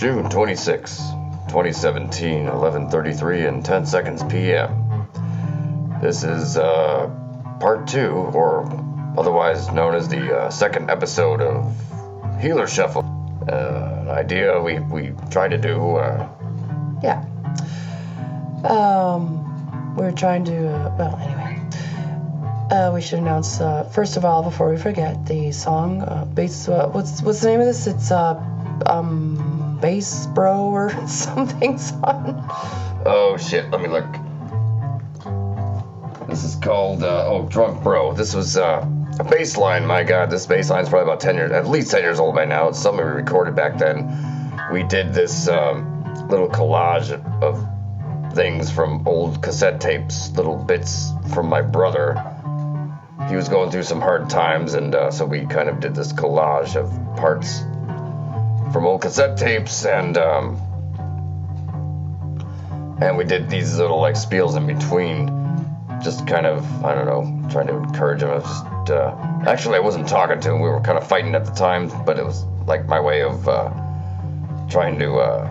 June 26, 2017, 11:33 and 10 seconds p.m. This is part 2, or otherwise known as the second episode of HeelerZshuffLE. An idea we tried to do. We're trying to, we should announce, first of all, before we forget, the song, what's the name of this? It's, Bass Bro or something song. Oh shit, let me look. This is called, Drunk Bro. This was, a bass line, my god, this bass line's probably about 10 years, at least 10 years old by now. It's something we recorded back then. We did this, little collage of things from old cassette tapes, little bits from my brother. He was going through some hard times, and so we kind of did this collage of parts from old cassette tapes, and we did these little like spiels in between, just kind of, I don't know, trying to encourage him. I was just actually I wasn't talking to him, we were kind of fighting at the time, but it was like my way of trying to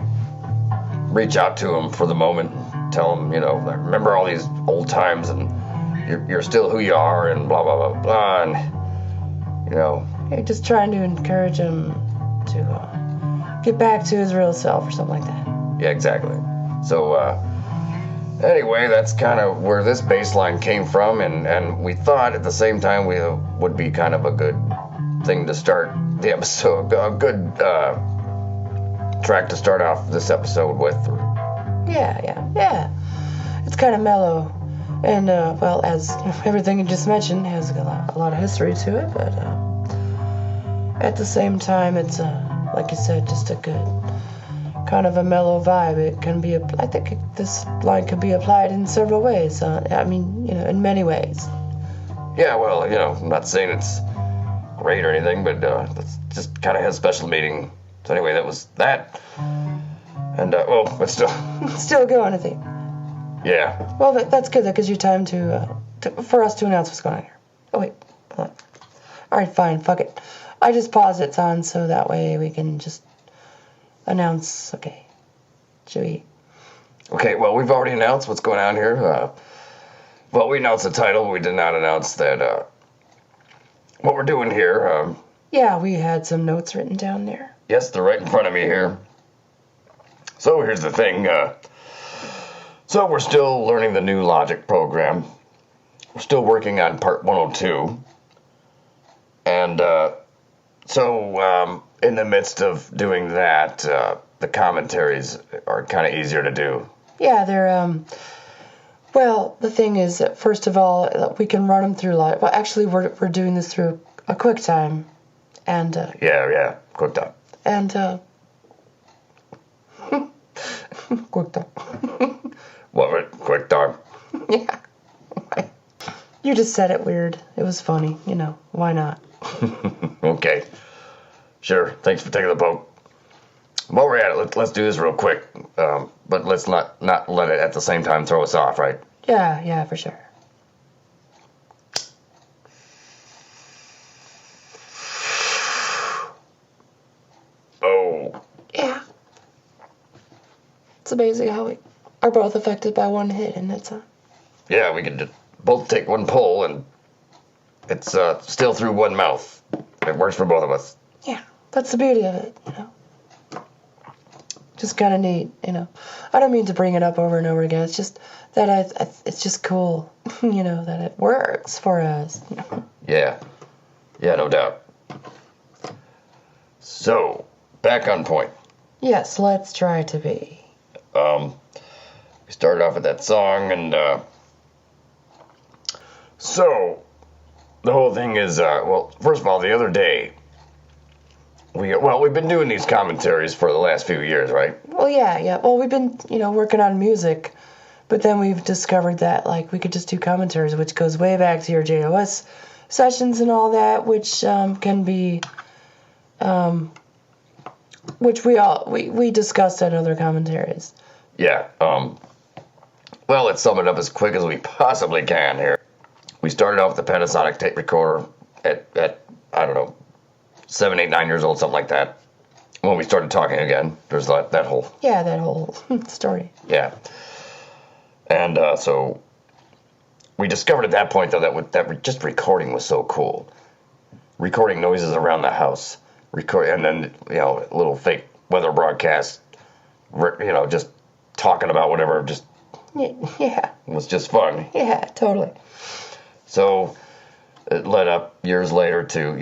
reach out to him for the moment, tell him, remember all these old times, and you're still who you are, and blah blah blah blah, and You're just trying to encourage him to get back to his real self or something like that. Yeah, exactly. So anyway, that's kind of where this bass line came from, and we thought at the same time we would be kind of a good thing to start the episode, a good track to start off this episode with. Yeah. It's kind of mellow, and as everything you just mentioned has a lot of history to it, but at the same time, it's like you said, just a good kind of a mellow vibe. It can be, I think this line could be applied in several ways. In many ways. Yeah, well, I'm not saying it's great or anything, but it's just kind of has special meaning. So anyway, that was that. And, but still. Still going, I think. Yeah. Well, that's good. That gives you time for us to announce what's going on here. Oh, wait. Hold on. All right, fine. Fuck it. I just paused it on so that way we can just announce. Okay. Should we? Okay, well, we've already announced what's going on here. We announced the title. We did not announce that, what we're doing here. Yeah, we had some notes written down there. Yes, they're right in front of me here. So here's the thing. So we're still learning the new Logic program. We're still working on part 102. And in the midst of doing that, the commentaries are kind of easier to do. Yeah, they're, the thing is that first of all, we can run them through live. Well, actually, we're doing this through a QuickTime. And, Yeah, QuickTime. And, QuickTime. What, QuickTime? Yeah. You just said it weird. It was funny. Why not? Okay. Sure. Thanks for taking the poke. While we're at it, let's do this real quick. But let's not let it at the same time throw us off, right? Yeah, for sure. Oh. Yeah. It's amazing how we are both affected by one hit, and it's Yeah, we can just both take one pull, and it's still through one mouth. It works for both of us. Yeah, that's the beauty of it, Just kind of neat, I don't mean to bring it up over and over again. It's just that it's just cool, that it works for us. Yeah, no doubt. So, back on point. Yes, let's try to be. We started off with that song, and so the whole thing is, first of all, the other day, we've been doing these commentaries for the last few years, right? Well, yeah. Well, we've been, working on music, but then we've discovered that, we could just do commentaries, which goes way back to your JOS sessions and all that, which can be, which we discussed at other commentaries. Yeah, let's sum it up as quick as we possibly can here. We started off with the Panasonic tape recorder at I don't know, 7, 8, 9 years old, something like that. when we started talking again. There's that whole... Yeah, that whole story. Yeah. And so we discovered at that point, though, that just recording was so cool. Recording noises around the house. And then, little fake weather broadcasts, just talking about whatever, just... Yeah. It was just fun. Yeah, totally. So it led up years later to,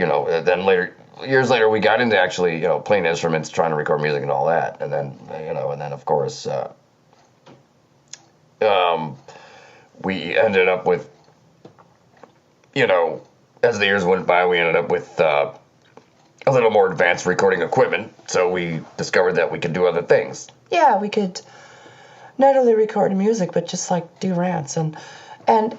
years later we got into actually, playing instruments, trying to record music and all that. And then, of course, we ended up with, as the years went by, we ended up with a little more advanced recording equipment. So we discovered that we could do other things. Yeah, we could not only record music, but just do rants. And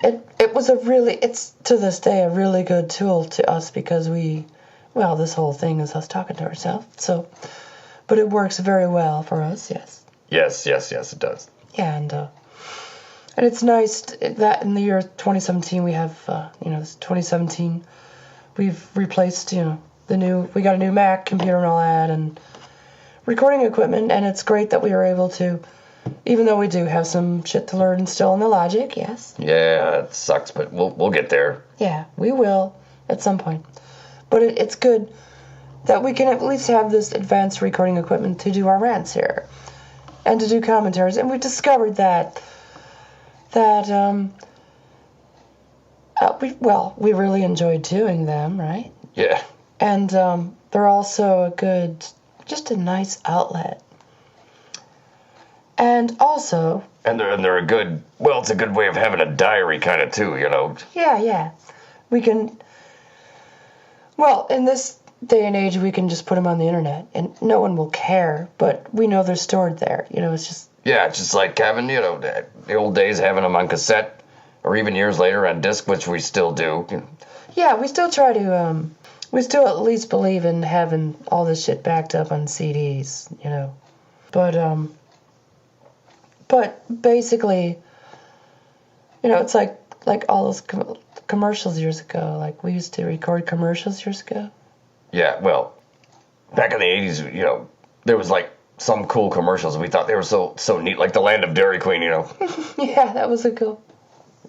it was it's to this day a really good tool to us because this whole thing is us talking to ourselves. So, but it works very well for us, yes. Yes, it does. Yeah, and it's nice that in the year 2017 we have, this 2017, we've replaced, we got a new Mac computer and all that, and recording equipment, and it's great that we were able to, even though we do have some shit to learn still in the Logic, yes. Yeah, it sucks, but we'll get there. Yeah, we will at some point. But it's good that we can at least have this advanced recording equipment to do our rants here and to do commentaries. And we discovered that we really enjoyed doing them, right? Yeah. And they're also just a nice outlet. And also... And they're a good... Well, it's a good way of having a diary kind of too, Yeah. We can... Well, in this day and age, we can just put them on the internet, and no one will care, but we know they're stored there. It's just... Yeah, it's just like having, the old days, having them on cassette, or even years later on disc, which we still do. Yeah, we still try to... we still at least believe in having all this shit backed up on CDs, But basically, it's like all those commercials years ago. We used to record commercials years ago. Yeah, well, back in the 80s, there was some cool commercials. We thought they were so neat, like the Land of Dairy Queen, Yeah, that was a cool.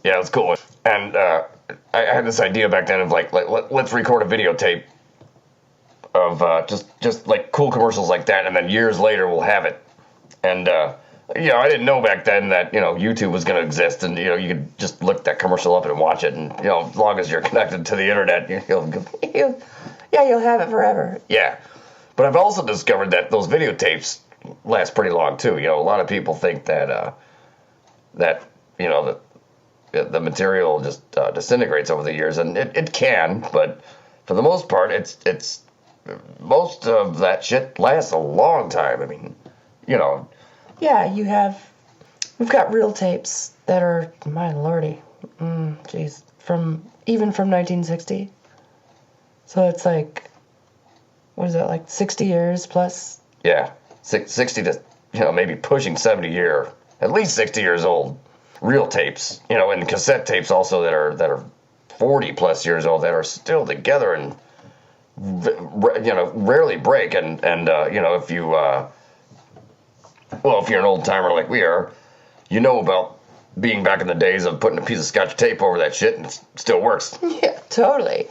Yeah, it was cool. And I had this idea back then of let's record a videotape of just cool commercials like that, and then years later we'll have it. And I didn't know back then that YouTube was going to exist, and you could just look that commercial up and watch it, and as long as you're connected to the internet, you'll have it forever. Yeah, but I've also discovered that those videotapes last pretty long too. A lot of people think that the material just disintegrates over the years, and it can, but for the most part, it's most of that shit lasts a long time. I mean, Yeah, we've got reel tapes that are, my lordy, from 1960. So it's what is that, 60 years plus? Yeah, 60 to, maybe pushing 70 at least 60 years old. Reel tapes, and cassette tapes also that are 40 plus years old that are still together and, rarely break. And if you, if you're an old timer like we are, about being back in the days of putting a piece of Scotch tape over that shit and it still works. Yeah, totally.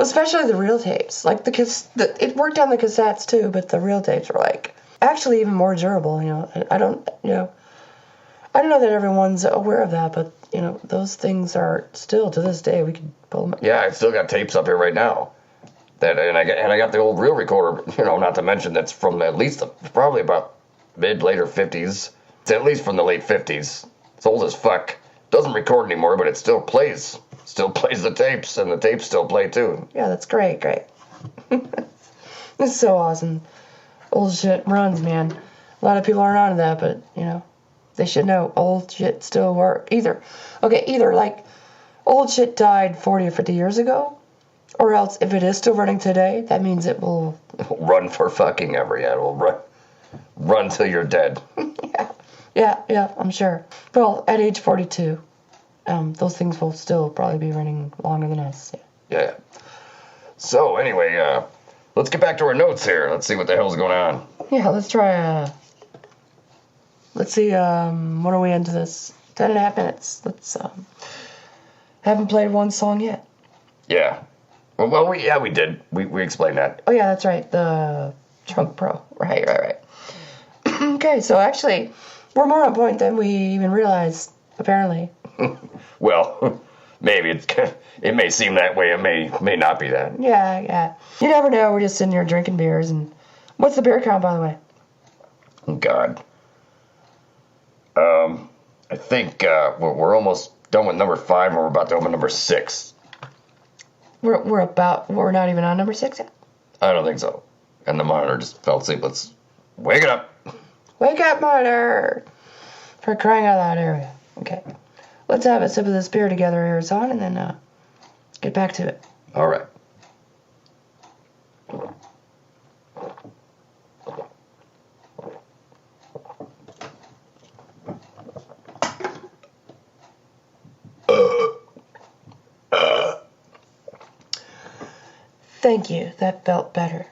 Especially the reel tapes. It worked on the cassettes too, but the reel tapes were actually even more durable. I don't know that everyone's aware of that, but those things are still to this day we can pull them. Yeah, I've still got tapes up here right now. And I got the old reel recorder. Not to mention that's from at least probably about later 50s. It's at least from the late 50s. It's old as fuck. Doesn't record anymore, but it still plays. Still plays the tapes, and the tapes still play too. Yeah, that's great. It's so awesome. Old shit runs, man. A lot of people aren't on that, but they should know old shit still works. Either old shit died 40 or 50 years ago, or else if it is still running today, that means it will run for fucking ever. Yeah, it will run till you're dead. Yeah, I'm sure. Well, at age 42, those things will still probably be running longer than us. Yeah. So anyway, let's get back to our notes here. Let's see what the hell's going on. Yeah, let's try, let's see, what are we into this? 10.5 minutes. Let's, haven't played one song yet. Yeah. Well, we did. We explained that. Oh, yeah, that's right. The Trunk Pro. Right. Okay, so actually, we're more on point than we even realized, apparently. Well, maybe it may seem that way. It may not be that. Yeah. You never know. We're just sitting here drinking beers. And what's the beer count, by the way? Oh, God. I think we're almost done with number 5, and we're about to open number 6. We're not even on number 6 yet? I don't think so. And the monitor just fell asleep. Let's wake it up. Wake up, monitor! For crying out loud, area. Okay. Let's have a sip of this beer together, Arizona, and then get back to it. All right. Thank you. That felt better.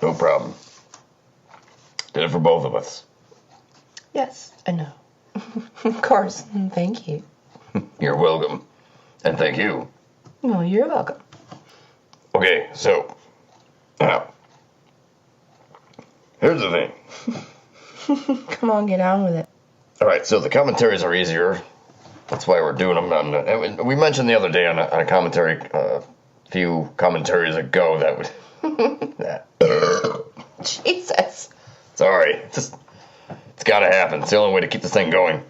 No problem. Did it for both of us. Yes, I know. Of course. Thank you. You're welcome. And thank you. Well, you're welcome. Okay, so now here's the thing. Come on, get on with it. All right, so the commentaries are easier. That's why we're doing them. We mentioned the other day on a commentary, few commentaries ago that would. Jesus. Sorry, it's got to happen. It's the only way to keep this thing going.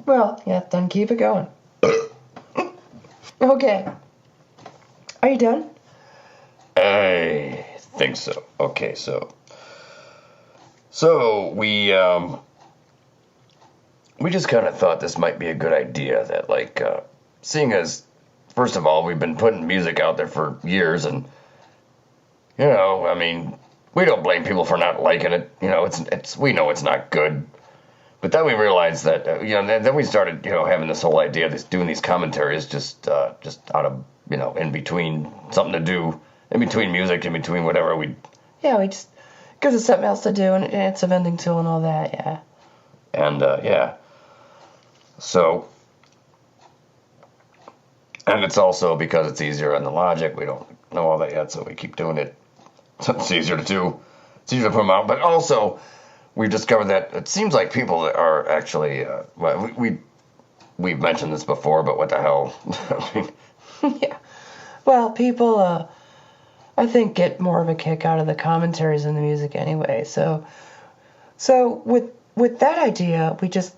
Well, yeah, then keep it going. Okay. Are you done? I think so. Okay, so we just kind of thought this might be a good idea. That like, seeing as first of all we've been putting music out there for years, and I mean, we don't blame people for not liking it. We know it's not good. But then we realized that, then we started, having this whole idea of doing these commentaries just out of, in between something to do, in between music, in between whatever we just gives us something else to do, and it's a vending tool and all that, yeah. And, so, and it's also because it's easier on the Logic. We don't know all that yet, so we keep doing it. It's easier to do. It's easier to put them out, but also we've discovered that it seems like people that are actually, we've mentioned this before, but what the hell? Yeah. Well, people, I think, get more of a kick out of the commentaries than the music anyway. So with that idea, we just,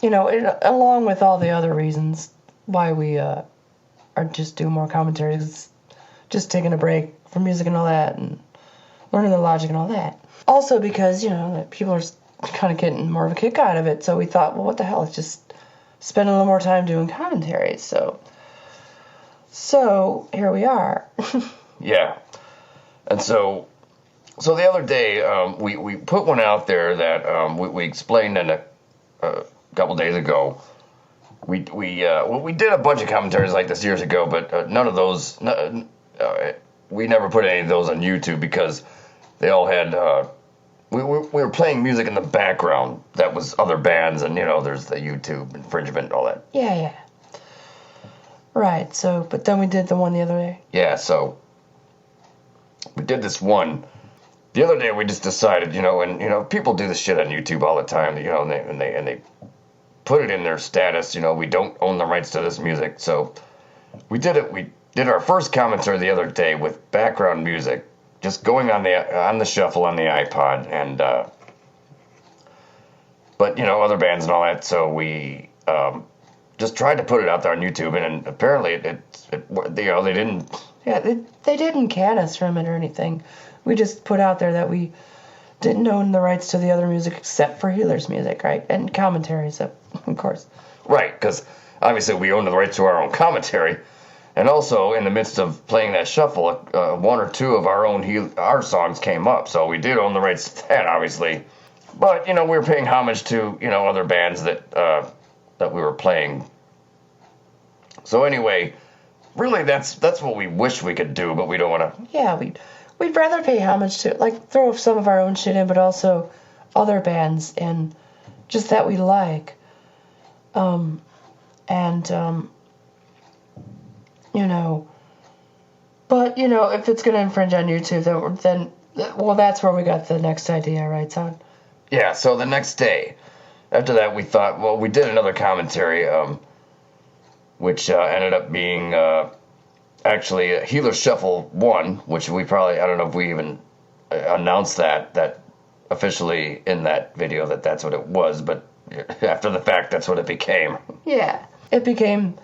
along with all the other reasons why we are just doing more commentaries, just taking a break from music and all that, and learning the Logic and all that. Also because, people are kind of getting more of a kick out of it, so we thought, well, what the hell, let's just spend a little more time doing commentaries. So here we are. Yeah. And so the other day, we put one out there that we explained in a couple days ago. We did a bunch of commentaries like this years ago, but none of those, we never put any of those on YouTube because they all had, we were playing music in the background that was other bands, and there's the YouTube infringement and all that. Yeah. Right, but then we did the one the other day. Yeah, so we did this one. The other day we just decided, and people do this shit on YouTube all the time, and they put it in their status, we don't own the rights to this music. So we did it. We did our first commentary the other day with background music, just going on the shuffle on the iPod, and but other bands and all that. So we just tried to put it out there on YouTube, and apparently they didn't. Yeah, they didn't can us from it or anything. We just put out there that we didn't own the rights to the other music except for HeelerZ music, right? And commentaries, of course. Right, because obviously we own the rights to our own commentary. And also, in the midst of playing that shuffle, one or two of our songs came up. So we did own the rights to that, obviously. But, we were paying homage to, other bands that we were playing. So anyway, really, that's what we wish we could do, but we don't want to. Yeah, we'd rather pay homage to, like, throw some of our own shit in, but also other bands and just that we like. You know, but, you know, if it's going to infringe on YouTube, then, well, that's where we got the next idea, right, son? Yeah, so the next day, after that, we thought, well, we did another commentary, which ended up being actually HeelerZshuffLE I, which we probably, I don't know if we even announced that officially in that video that's what it was, but after the fact, that's what it became. Yeah, it became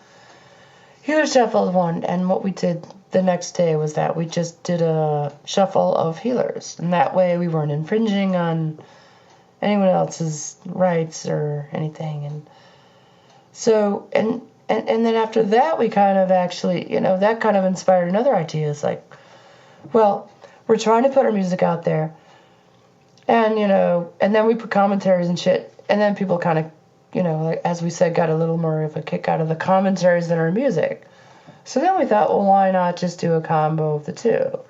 HeelerZshuffLE I, and what we did the next day was that we just did a shuffle of healers, and that way we weren't infringing on anyone else's rights or anything. And so, and then after that, we kind of actually, you know, that kind of inspired another idea. It's like, well, we're trying to put our music out there, and, you know, and then we put commentaries and shit, and then people kind of, you know, like, as we said, got a little more of a kick out of the commentaries than our music. So then we thought, well, why not just do a combo of the two?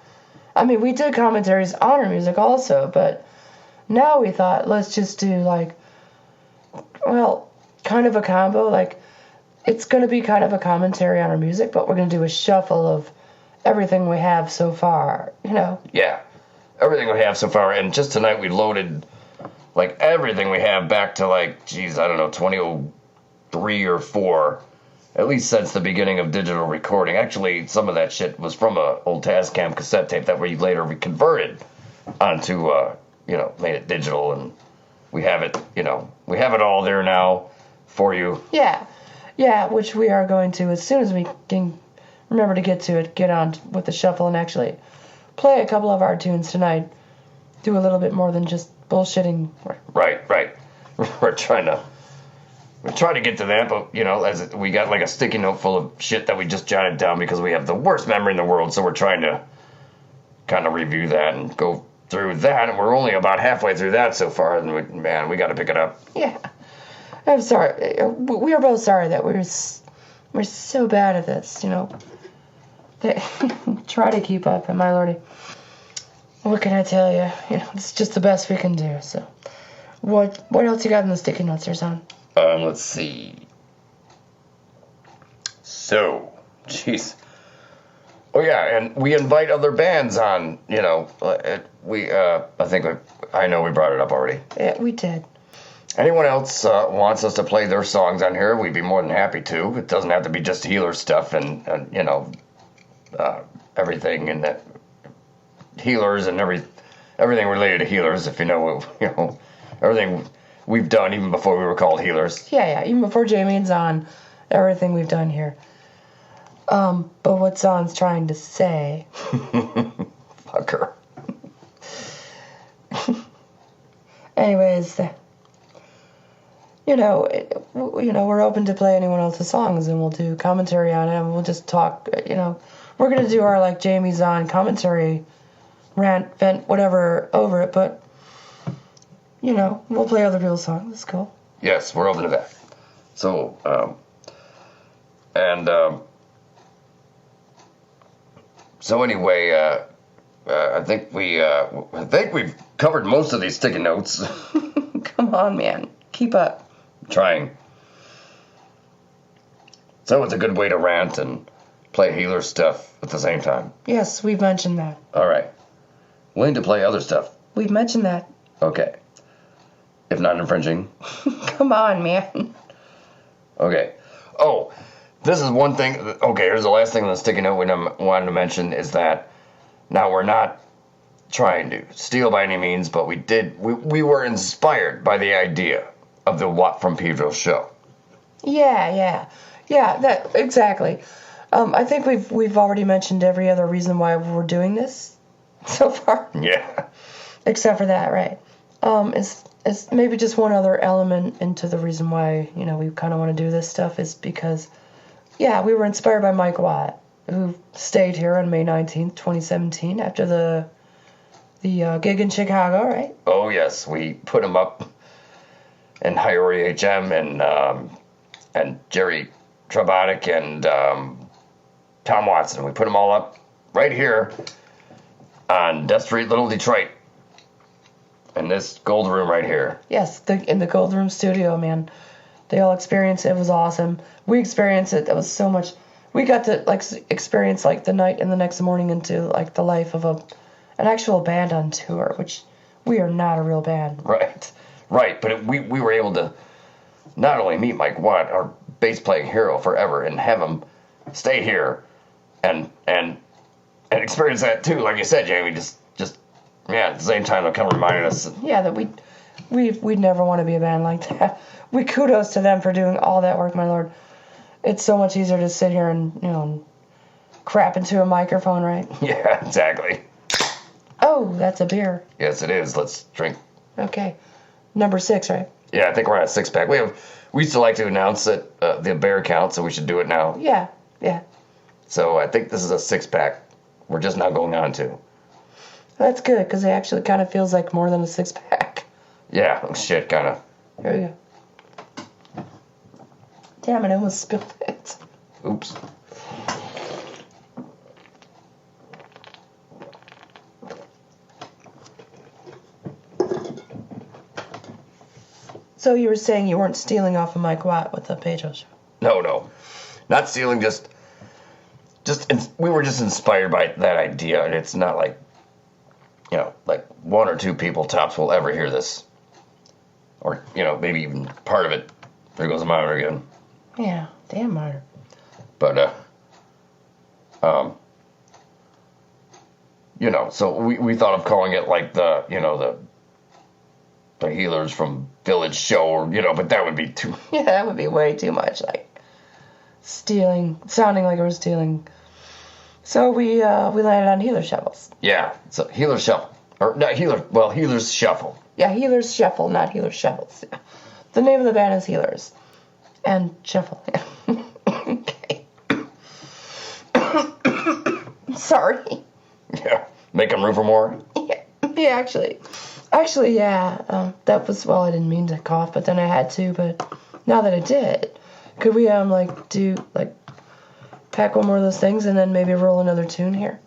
I mean, we did commentaries on our music also, but now we thought, let's just do, like, well, kind of a combo. Like, it's going to be kind of a commentary on our music, but we're going to do a shuffle of everything we have so far, you know? Yeah, everything we have so far. And just tonight we loaded, like, everything we have back to, like, geez, I don't know, 2003 or 4. At least since the beginning of digital recording. Actually, some of that shit was from a old Tascam cassette tape that we later converted onto, you know, made it digital, and we have it, you know, we have it all there now for you. Yeah, which we are going to, as soon as we can remember to get to it, get on with the shuffle and actually play a couple of our tunes tonight. Do a little bit more than just bullshitting. Right. We're trying to get to that, but, you know, as we got like a sticky note full of shit that we just jotted down because we have the worst memory in the world, so we're trying to kind of review that and go through that, and we're only about halfway through that so far, and we got to pick it up. Yeah. I'm sorry. We are both sorry that we're so bad at this, you know. Try to keep up, and my lordy. What can I tell you? You know, it's just the best we can do, so. What else you got in the sticky notes there, son? Let's see. So, jeez. Oh yeah, and we invite other bands on. You know, I know we brought it up already. Yeah, we did. Anyone else wants us to play their songs on here, we'd be more than happy to. It doesn't have to be just Healer stuff and you know, everything and that Healers and everything related to Healers. If you know everything we've done even before we were called HeelerZ. Yeah, even before Jamie and Zahn, everything we've done here. But what Zahn's trying to say... Fucker. Anyways, you know, we're open to play anyone else's songs, and we'll do commentary on it, and we'll just talk, you know. We're going to do our, like, Jamie Zahn commentary, rant, vent, whatever, over it, but... You know, we'll play other people's songs. It's cool. Yes, we're open to that. So, so anyway, I think we've covered most of these sticky notes. Come on, man. Keep up. Trying. So it's a good way to rant and play Healer stuff at the same time. Yes, we've mentioned that. All right. Willing to play other stuff. We've mentioned that. Okay. If not infringing. Come on, man. Okay. Oh, this is one thing. Okay, here's the last thing on the sticky note we wanted to mention is that now we're not trying to steal by any means, but we were inspired by the idea of the Watt from Pedro show. Yeah, that exactly. I think we've already mentioned every other reason why we're doing this so far. Yeah. Except for that, right? It's maybe just one other element into the reason why, you know, we kind of want to do this stuff is because, yeah, we were inspired by Mike Watt, who stayed here on May 19th, 2017, after the gig in Chicago, right? Oh, yes. We put him up in Higher HM and Jerry Trabotic and Tom Watson. We put them all up right here on Death Street, Little Detroit. In this gold room right here. Yes, in the gold room studio, man. They all experienced it. It was awesome. We experienced it. That was so much. We got to like experience like the night and the next morning into like the life of an actual band on tour, which we are not a real band. Right. But we were able to not only meet Mike Watt, our bass playing hero forever, and have him stay here and experience that too. Like you said, Jamie, just at the same time, it kind of reminded us. Yeah, that we'd never want to be a band like that. We kudos to them for doing all that work, my lord. It's so much easier to sit here and crap into a microphone, right? Yeah, exactly. Oh, that's a beer. Yes, it is. Let's drink. Okay, number 6, right? Yeah, I think we're at a 6-pack. We used to like to announce it, the bear count, so we should do it now. Yeah. So I think this is a 6-pack. We're just now going on to. That's good, because it actually kind of feels like more than a 6-pack. Yeah, shit, kind of. Here we go. Damn it, I almost spilled it. Oops. So you were saying you weren't stealing off of Mike Watt with the Pedro show? No. Not stealing, we were just inspired by that idea, and it's not like, like 1 or 2 people tops will ever hear this. Or, maybe even part of it. There goes the monitor again. Yeah, damn monitor. But, so we thought of calling it like the Healers from Village show, or, but that would be too... Yeah, that would be way too much, like, stealing, sounding like we were stealing. So we landed on Healer Shuffles. Yeah, so HeelerZshuffle. Or, not HeelerZ Shuffle. Yeah, HeelerZ Shuffle, not Healer Shuffles. Yeah. The name of the band is Healers. And Shuffle. Okay. Sorry. Yeah, making room for more? Yeah, actually, yeah. That was, well, I didn't mean to cough, but then I had to, but now that I did, could we, pack one more of those things and then maybe roll another tune here?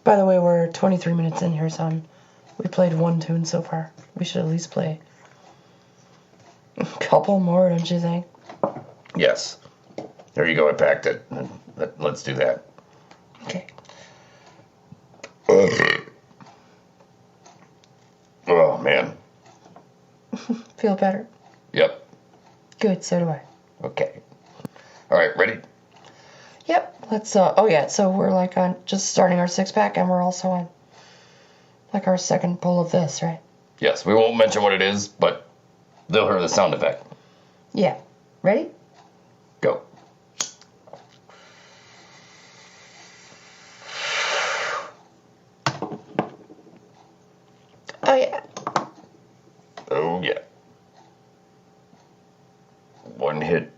By the way, we're 23 minutes in here, son. We played 1 tune so far. We should at least play a couple more, don't you think? Yes. There you go, I packed it. Let's do that. Okay. Oh, man. Feel better? Yep. Good, so do I. Okay. All right, ready? Yep, let's, so we're just starting our 6-pack, and we're also on our second pull of this, right? Yes, we won't mention what it is, but they'll hear the sound effect. Yeah. Ready? Go. Oh, yeah. Oh, yeah. 1 hit.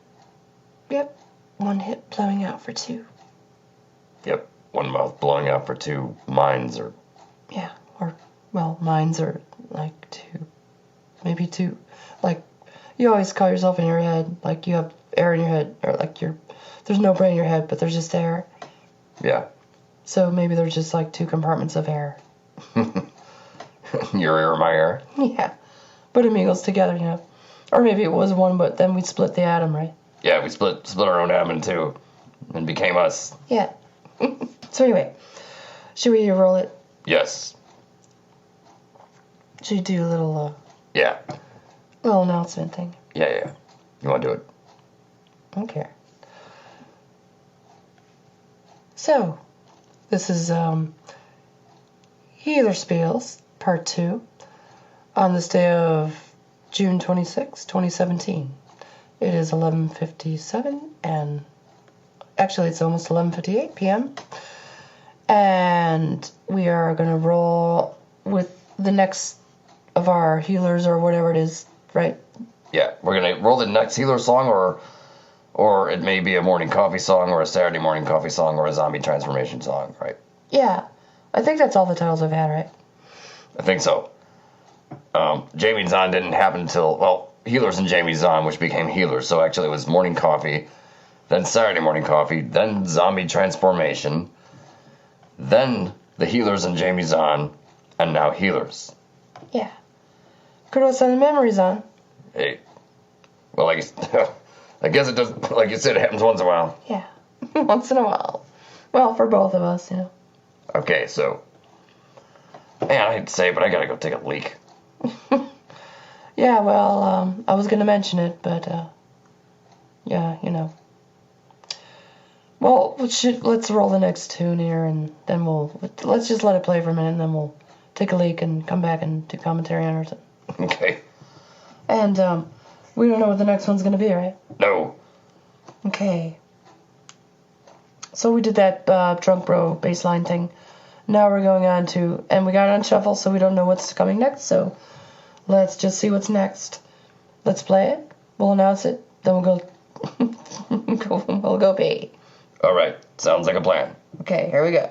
Yep. 1 hit blowing out for 2. Yep. 1 mouth blowing out for 2 minds, or... Yeah, mines are 2. Maybe 2. You always call yourself in your head, you have air in your head, or there's no brain in your head, but there's just air. Yeah. So maybe there's just 2 compartments of air. Your air, my air. Yeah. Put amigos together, Or maybe it was 1, but then we'd split the atom, right? Yeah, we split our own atom in 2 and became us. Yeah. So anyway, should we roll it? Yes. Should we do a little, Yeah. little announcement thing? Yeah. You want to do it? Okay. So, this is, Healer Spiels, Part 2, on this day of June 26, 2017. It is 11:57, and actually it's almost 11:58 p.m. And we are going to roll with the next of our Healers, or whatever it is, right? Yeah, we're going to roll the next Healer song, or it may be a morning coffee song, or a Saturday morning coffee song, or a zombie transformation song, right? Yeah, I think that's all the titles I've had, right? I think so. Jamie Zahn didn't happen until, HeelerZ and Jamie Zahn, which became HeelerZ. So actually it was morning coffee, then Saturday morning coffee, then zombie transformation, then the Healers and Jamie's on, and now HeelerZ. Yeah. Kudos on the memories on. Hey, well, I guess it does, like you said, it happens once in a while. Yeah, once in a while. Well, for both of us, you know. Okay, so, man, I hate to say it, but I gotta go take a leak. Yeah, well, I was gonna mention it, but, yeah, you know. Well, let's roll the next tune here, and then let's just let it play for a minute, and then we'll take a leak and come back and do commentary on it. Okay. And, we don't know what the next one's gonna be, right? No. Okay. So we did that, Drunk Bro baseline thing. Now we're going on to, and we got it on shuffle, so we don't know what's coming next, so let's just see what's next. Let's play it, we'll announce it, then we'll go pee. Alright, sounds like a plan. Okay, here we go.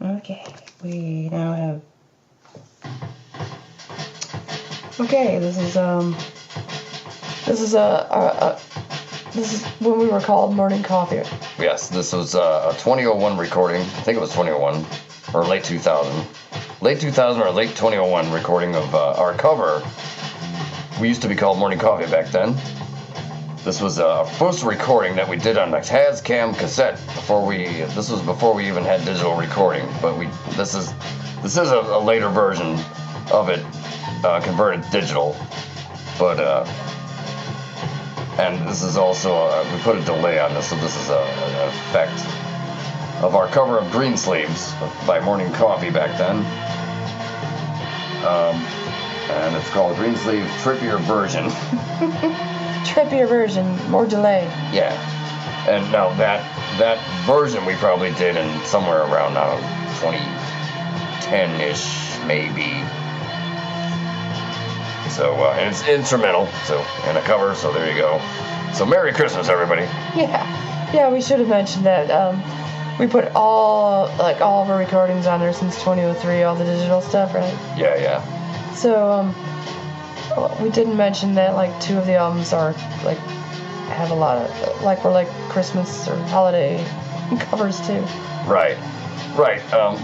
Okay, we now have... Okay, this is when we were called Morning Coffee. Yes, this was a 2001 recording. I think it was 2001 or late 2000. Late 2000 or late 2001 recording of our cover. We used to be called Morning Coffee back then. This was our first recording that we did on a Tascam cassette. This was before we even had digital recording. But this is a later version of it, converted digital. But and this is also we put a delay on this, so this is an effect of our cover of Green Sleeves by Morning Coffee back then. And it's called Green Sleeves Trippier Version. Trippier version, more delay. Yeah, and now that version we probably did in somewhere around 2010-ish, maybe. So and it's instrumental, and a cover. So there you go. So Merry Christmas, everybody. Yeah, we should have mentioned that. We put all of our recordings on there since 2003, all the digital stuff, right? Yeah. So we didn't mention that two of the albums are have a lot of we're Christmas or holiday covers too. Right.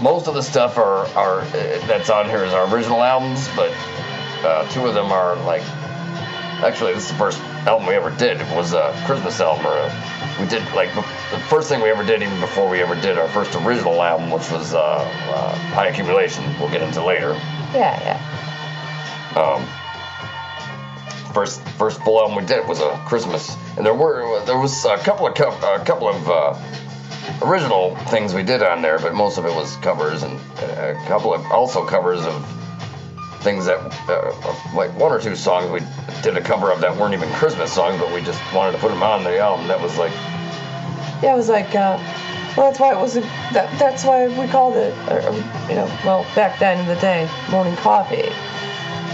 Most of the stuff are that's on here is our original albums, but two of them are actually this is the first album we ever did. It was a Christmas album, we did the first thing we ever did even before we ever did our first original album, which was High Accumulation. We'll get into later. Yeah. First full album we did was a Christmas, and there was a couple of original things we did on there, but most of it was covers, and a couple of also covers of things that one or two songs we did a cover of that weren't even Christmas songs, but we just wanted to put them on the album. That was it was that's why it was that's why we called it back then in the day, Morning Coffee.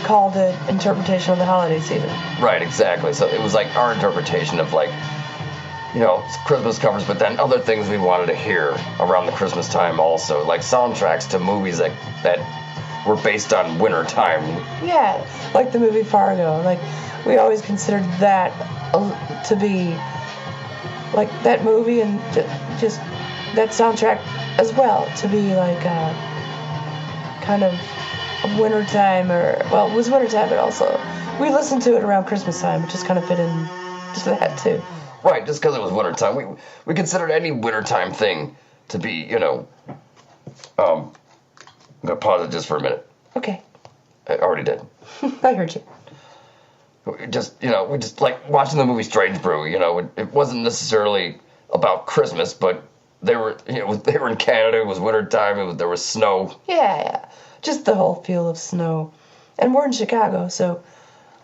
Called it Interpretation of the Holiday Season. Right, exactly. So it was our interpretation of Christmas covers, but then other things we wanted to hear around the Christmas time also, like soundtracks to movies that were based on winter time. Yeah, like the movie Fargo. We always considered that to be that movie and just that soundtrack as well to be kind of wintertime, it was wintertime, but also we listened to it around Christmas time, which just kind of fit in to that too. Right, just because it was wintertime. We considered any wintertime thing to be, I'm going to pause it just for a minute. Okay. I already did. I heard you. We just like watching the movie Strange Brew, it wasn't necessarily about Christmas, but they were in Canada, it was wintertime, there was snow. Yeah. Just the whole feel of snow. And we're in Chicago, so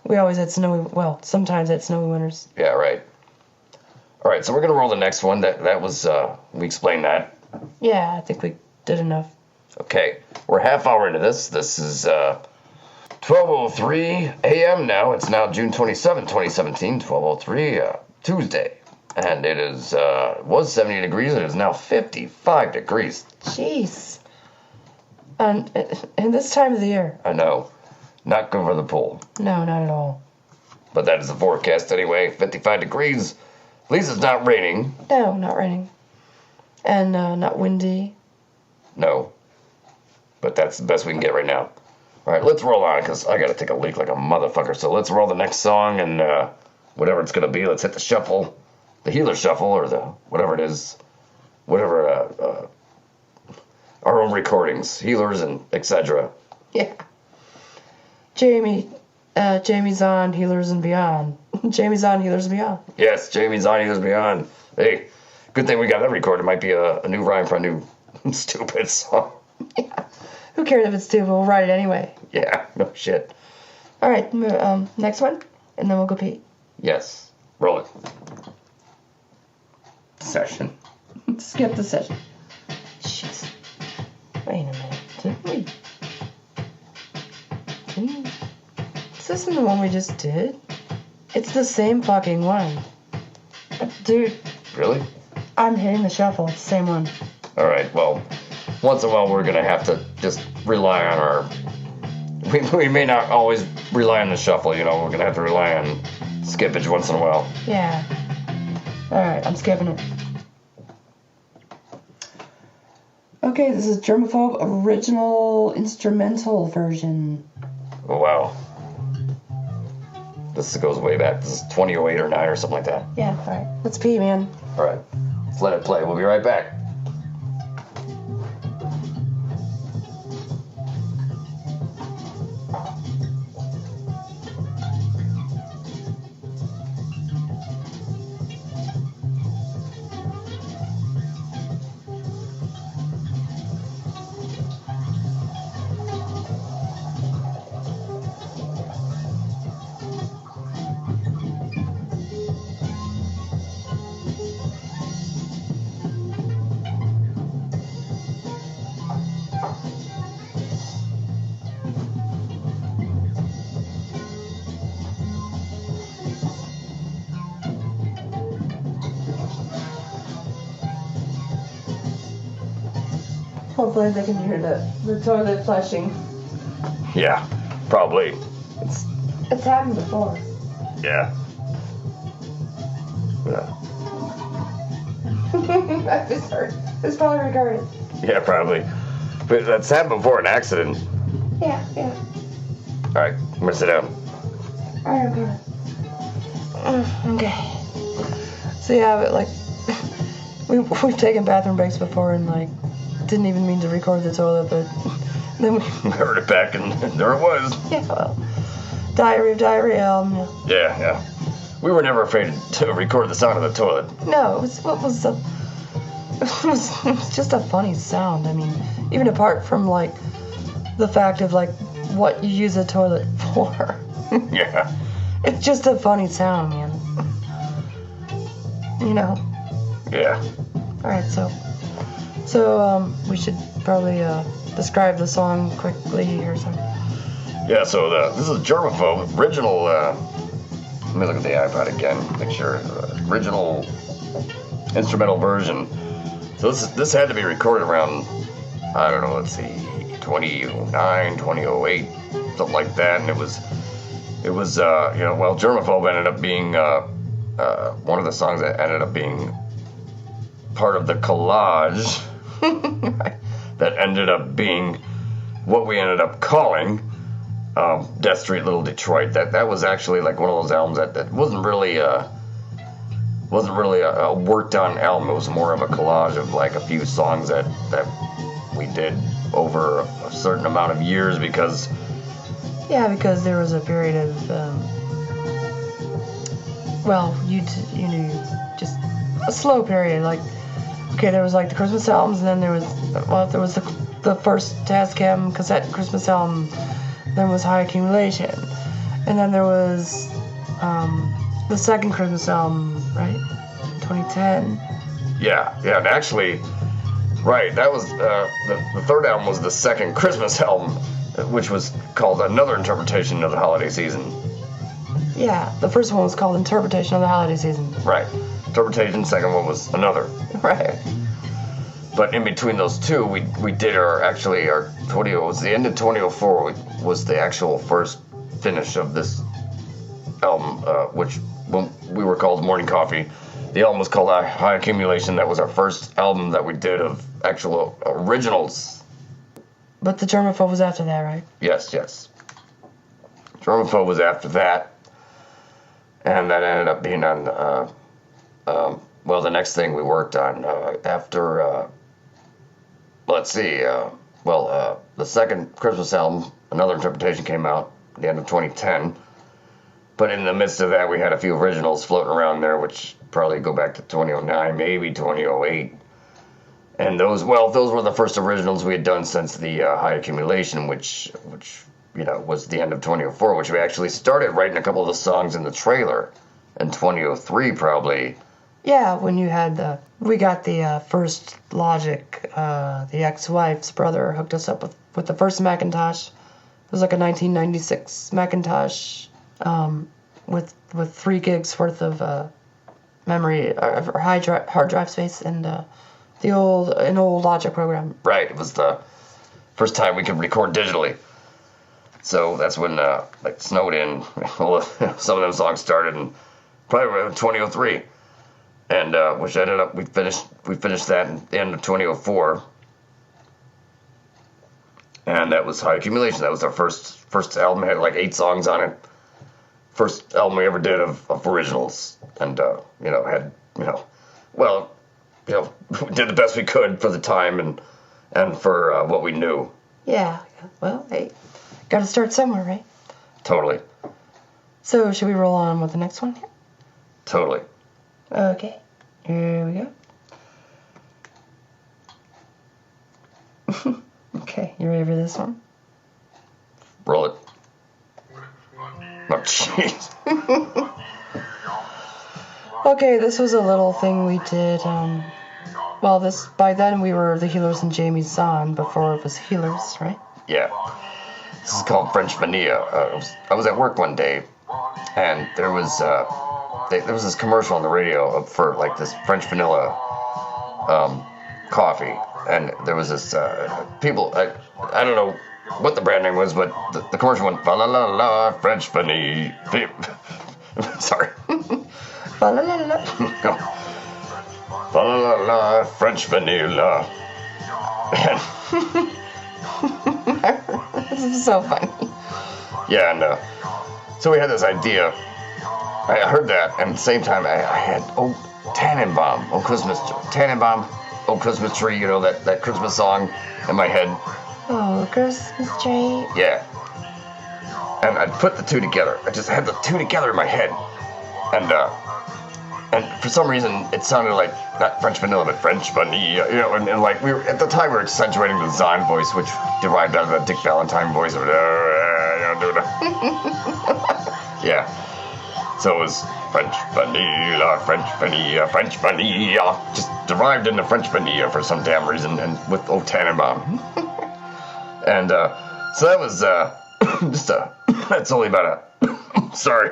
we always had sometimes had snowy winters. Yeah, right. All right, so we're going to roll the next one. That was, we explained that. Yeah, I think we did enough. Okay, we're a half hour into this. This is 12:03 a.m. now. It's now June 27, 2017, 12:03, Tuesday. And it was 70 degrees, and it is now 55 degrees. Jeez. And this time of the year. I know. Not good for the pool. No, not at all. But that is the forecast anyway. 55 degrees. At least it's not raining. No, not raining. And not windy. No. But that's the best we can get right now. All right, let's roll on, because I got to take a leak like a motherfucker. So let's roll the next song, and whatever it's going to be, let's hit the shuffle. The Healer Shuffle, or the whatever it is. Whatever, our own recordings. Healers and etc. Yeah. Jamie's on HeelerZ and Beyond. Jamie's on HeelerZ and Beyond. Yes, Jamie's on HeelerZ Beyond. Hey, good thing we got that recorded. It might be a new rhyme for a new stupid song. Yeah. Who cares if it's stupid? We'll write it anyway. Yeah, no shit. All right, next one, and then we'll go pee. Yes, roll it. Session. Skip the session. Jeez. Wait a minute. Didn't we? Is this the one we just did? It's the same fucking one. Dude. Really? I'm hitting the shuffle. It's the same one. All right, well, once in a while we're going to have to just rely on our... We may not always rely on the shuffle, you know. We're going to have to rely on skippage once in a while. Yeah. All right, I'm skipping it. Okay, this is Germaphobe original instrumental version. Oh, wow. This goes way back. This is 2008 or 9 or something like that. Yeah, all right. Let's pee, man. All right. Let's let it play. We'll be right back. Hopefully they can hear the toilet flushing. Yeah, probably. It's happened before. Yeah. Yeah. I just heard. It's probably recorded. Yeah, probably. But that's happened before, an accident. Yeah. All right, I'm gonna sit down. All right, okay. So yeah, but like, we've taken bathroom breaks before and like, didn't even mean to record the toilet, but then we heard it back and there it was. Yeah, well, diarrhea. Yeah. We were never afraid to record the sound of the toilet. No, it was just a funny sound. I mean, even apart from like the fact of like what you use a toilet for. Yeah. It's just a funny sound, man. You know. Yeah. All right, so we should probably describe the song quickly or something. Yeah, so this is Germaphobe, original, let me look at the iPod again, make sure, original instrumental version. So this had to be recorded around, I don't know, let's see, 2009, 2008, something like that, and it was Germaphobe ended up being one of the songs that ended up being part of the collage that ended up being what we ended up calling Death Street Little Detroit. That was actually like one of those albums that wasn't really a worked on album. It was more of a collage of like a few songs that we did over a certain amount of years because there was a period of just a slow period. Like, okay, there was like the Christmas albums, and then there was the first Tascam cassette Christmas album, then was High Accumulation, and then there was the second Christmas album, right, 2010. Yeah, and actually, right, that was the third album was the second Christmas album, which was called Another Interpretation of the Holiday Season. Yeah, the first one was called Interpretation of the Holiday Season. Right. Interpretation, second one was Another. Right. But in between those two, we did our 20, it was the end of 2004 was the actual first finish of this album, which when we were called Morning Coffee. The album was called High Accumulation. That was our first album that we did of actual originals. But the Germaphobe was after that, right? Yes. Germaphobe was after that. And that ended up being on, the next thing we worked on after, the second Christmas album, Another Interpretation, came out at the end of 2010. But in the midst of that, we had a few originals floating around there, which probably go back to 2009, maybe 2008. And those were the first originals we had done since the High Accumulation, which was the end of 2004, which we actually started writing a couple of the songs in the trailer in 2003, probably. Yeah, when you had we got the first Logic, the ex-wife's brother hooked us up with the first Macintosh. It was like a 1996 Macintosh with 3 gigs worth of memory or hard drive space and an old Logic program. Right, it was the first time we could record digitally. So that's when Snowed In, some of them songs started in probably around 2003. And which ended up we finished that at the end of 2004. And that was High Accumulation. That was our first album. It had like 8 songs on it. First album we ever did of originals. And we did the best we could for the time and for what we knew. Yeah. Well, hey, got to start somewhere, right? Totally. So should we roll on with the next one here? Totally. Okay, here we go. Okay, you ready for this one? Roll it. Oh, jeez. Okay, this was a little thing we did. By then we were the Healers and Jamie's Zahn before it was HeelerZ, right? Yeah. This is called French Vanilla. I was at work one day, and there was this commercial on the radio for like this French vanilla coffee, and there was this people. I don't know what the brand name was, but the commercial went fa la la la French vanilla. Sorry. Fa la la la. Fa la la la French vanilla. This is so funny. Yeah, and so we had this idea. I heard that, and at the same time, I had Tannenbaum, Christmas Tree, that Christmas song in my head. Oh, Christmas tree. Yeah. And I put the two together. I just had the two together in my head. And for some reason, it sounded like, not French vanilla, but French vanilla, and like, at the time we were accentuating the Zahn voice, which derived out of the Dick Valentine voice. Yeah. So it was French vanilla, just derived into French vanilla for some damn reason, and with old Tannenbaum. And so that was that's only about sorry.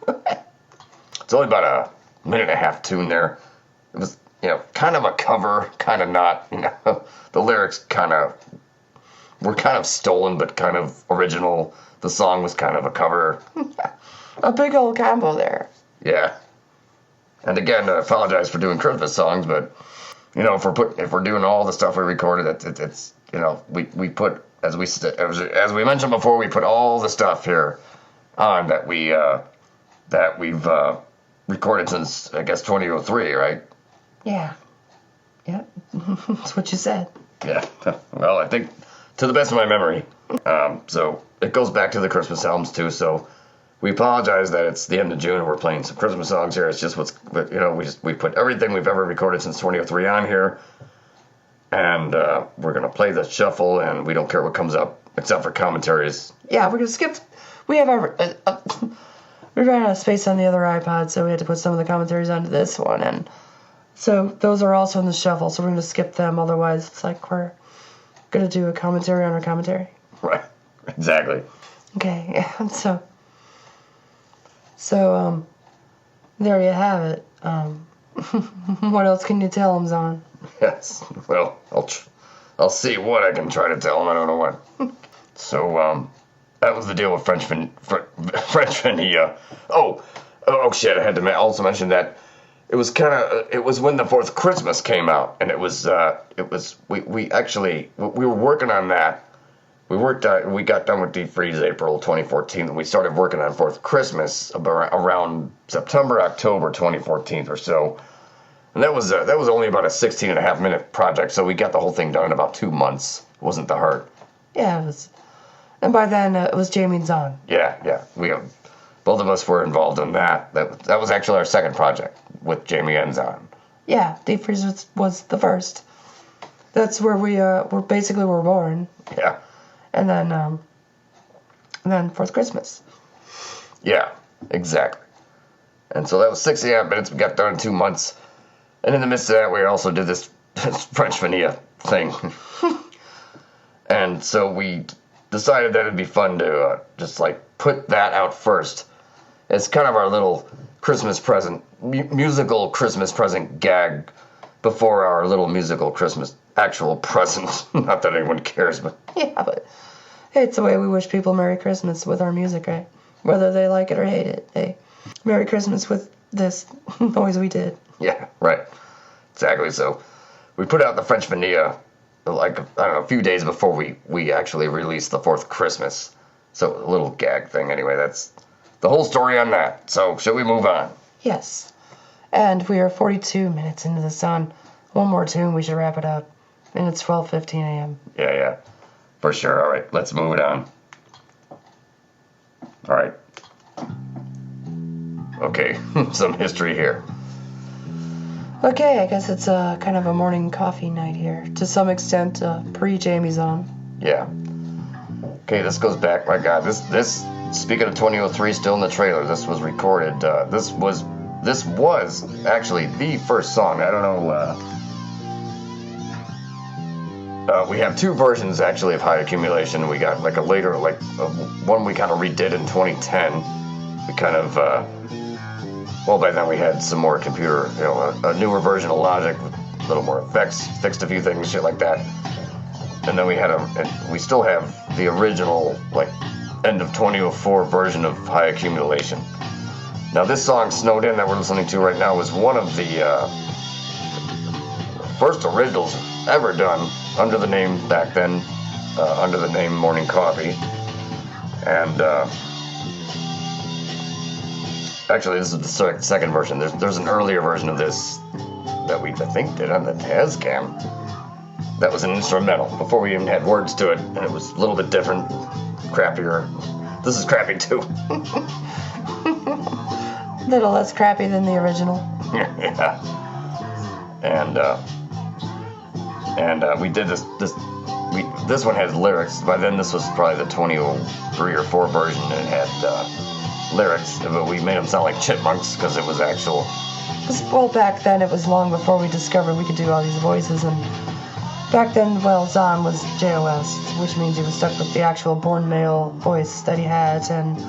It's only about a minute and a half tune there. It was, kind of a cover, kind of not, the lyrics were kind of stolen, but kind of original. The song was kind of a cover. A big old combo there. Yeah. And again, I apologize for doing Christmas songs, but if we're doing all the stuff we recorded, it's we put as we mentioned before, we put all the stuff here on that we've recorded since I guess 2003, right? Yeah. Yeah. That's what you said. Yeah. Well, I think to the best of my memory. So it goes back to the Christmas albums too. So. We apologize that it's the end of June and we're playing some Christmas songs here. It's just we put everything we've ever recorded since 2003 on here, and we're gonna play the shuffle, and we don't care what comes up except for commentaries. Yeah, we're gonna skip. We have our we ran out of space on the other iPod, so we had to put some of the commentaries onto this one, and so those are also in the shuffle. So we're gonna skip them. Otherwise, it's like we're gonna do a commentary on our commentary. Right. Exactly. Okay. Yeah. So, there you have it. What else can you tell them, Zahn? Yes. Well, I'll see what I can try to tell them. I don't know what. So, That was the deal with French Vanilla. Oh shit! I had to also mention that it was when the Fourth Christmas came out, and we were working on that. We got done with Deep Freeze April 2014, and we started working on Fourth Christmas around September, October 2014 or so. And that was only about a 16.5-minute project, so we got the whole thing done in about 2 months. It wasn't that hard. Yeah, it was. And by then, it was Jamie and Zahn. Yeah. Both of us were involved in that. That was actually our second project with Jamie and Zahn. Yeah, Deep Freeze was the first. That's where we were born. Yeah. And then Fourth Christmas. Yeah, exactly. And so that was 68 minutes. We got done in 2 months. And in the midst of that, we also did this French Vanilla thing. And so we decided that it'd be fun to just like put that out first. It's kind of our little Christmas present, musical Christmas present gag before our little musical Christmas actual present. Not that anyone cares, but... Yeah, but it's the way we wish people Merry Christmas with our music, right? Whether they like it or hate it. Hey, Merry Christmas with this noise we did. Yeah, right. Exactly. So we put out the French Vanilla, like, I don't know, a few days before we actually released the Fourth Christmas. So a little gag thing. Anyway, that's the whole story on that. So shall we move on? Yes. And we are 42 minutes into the sun. One more tune, we should wrap it up. And it's 12:15 a.m. Yeah. For sure. All right, let's move it on. All right. Okay, some history here. Okay, I guess it's kind of a morning coffee night here. To some extent, pre-Jamie's on. Yeah. Okay, this goes back, my God, this speaking of 2003, still in the trailer, this was recorded, this was actually the first song. I don't know, we have two versions, actually, of High Accumulation. We got, like, one we kind of redid in 2010. We kind of, by then we had some more computer, a newer version of Logic with a little more effects, fixed a few things, shit like that. And then we still have the original, like, end of 2004 version of High Accumulation. Now, this song, Snowed In, that we're listening to right now, was one of the first originals ever done under the name, back then, under the name Morning Coffee. And, actually, this is the second version. There's an earlier version of this that we, I think, did on the Tascam. That was an instrumental, before we even had words to it, and it was a little bit different, crappier. This is crappy, too. A little less crappy than the original. Yeah. And we did this one had lyrics. By then, this was probably the 2003 or 4 version, and it had lyrics, but we made them sound like chipmunks because it was actual. Well, back then it was long before we discovered we could do all these voices, and back then, Zahn was JOS, which means he was stuck with the actual born male voice that he had, and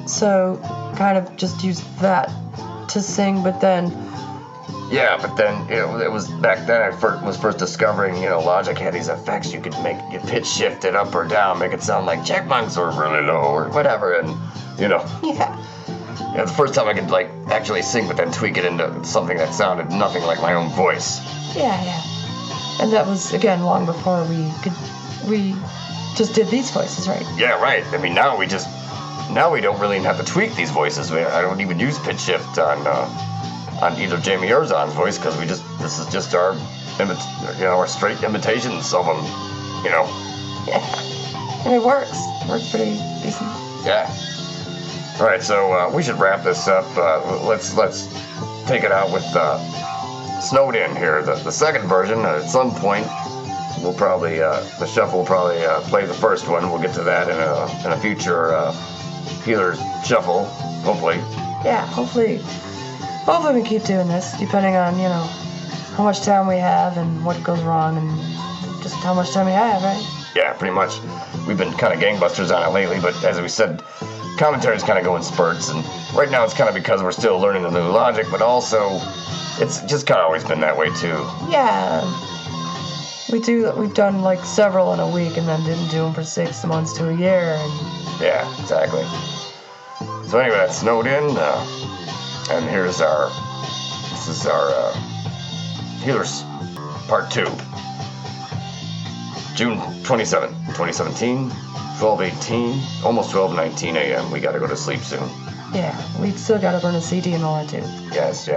so kind of just used that to sing, but then. Yeah, but then, it was back then I was first discovering, Logic had these effects. You could you pitch shift it up or down, make it sound like chipmunks or really low or whatever, and, Yeah. The first time I could, like, actually sing, but then tweak it into something that sounded nothing like my own voice. Yeah. And that was, again, long before we just did these voices, right? Yeah, right. I mean, now we don't really have to tweak these voices. I don't even use pitch shift on either Jamie or Zahn's voice, because this is just our straight imitations of them, Yeah. And it works. Works pretty decent. Yeah. All right, so we should wrap this up. Let's take it out with Snowed In here. The second version, at some point, we'll probably, the Shuffle will probably play the first one. We'll get to that in a future HeelerZ Shuffle, hopefully. Yeah, hopefully we keep doing this, depending on, how much time we have and what goes wrong and just how much time we have, right? Yeah, pretty much. We've been kind of gangbusters on it lately, but as we said, commentaries kind of go in spurts, and right now it's kind of because we're still learning the new Logic, but also it's just kind of always been that way too. Yeah. We've done like several in a week and then didn't do them for 6 months to a year. And Yeah, exactly. So anyway, that's snowed in, and this is our HeelerZ Part 2. June 27, 2017, 12:18, almost 12:19 a.m. We gotta go to sleep soon. yeah, we still gotta burn a CD and all that too. Yes.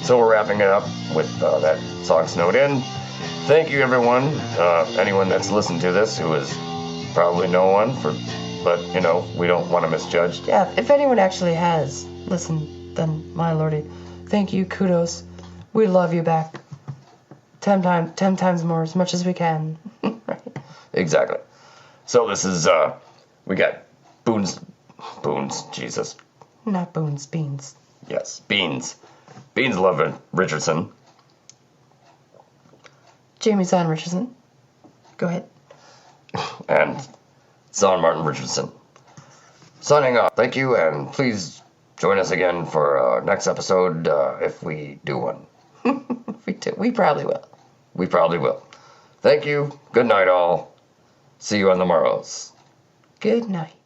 So we're wrapping it up with that song Snowed In. Thank you, everyone. Anyone that's listened to this, who is probably no one, but we don't want to misjudge. Yeah, if anyone actually has listened, then my lordy, thank you, kudos. We love you back 10 times more, as much as we can. Right. Exactly. So this is, we got Boons, Jesus. Not Boons, Beans. Yes, Beans Love Richardson. Jamie Zahn Richardson. Go ahead. And Zahn Martin Richardson. Signing off. Thank you, and please join us again for our next episode, if we do one. We probably will. We probably will. Thank you. Good night, all. See you on the morrows. Good night.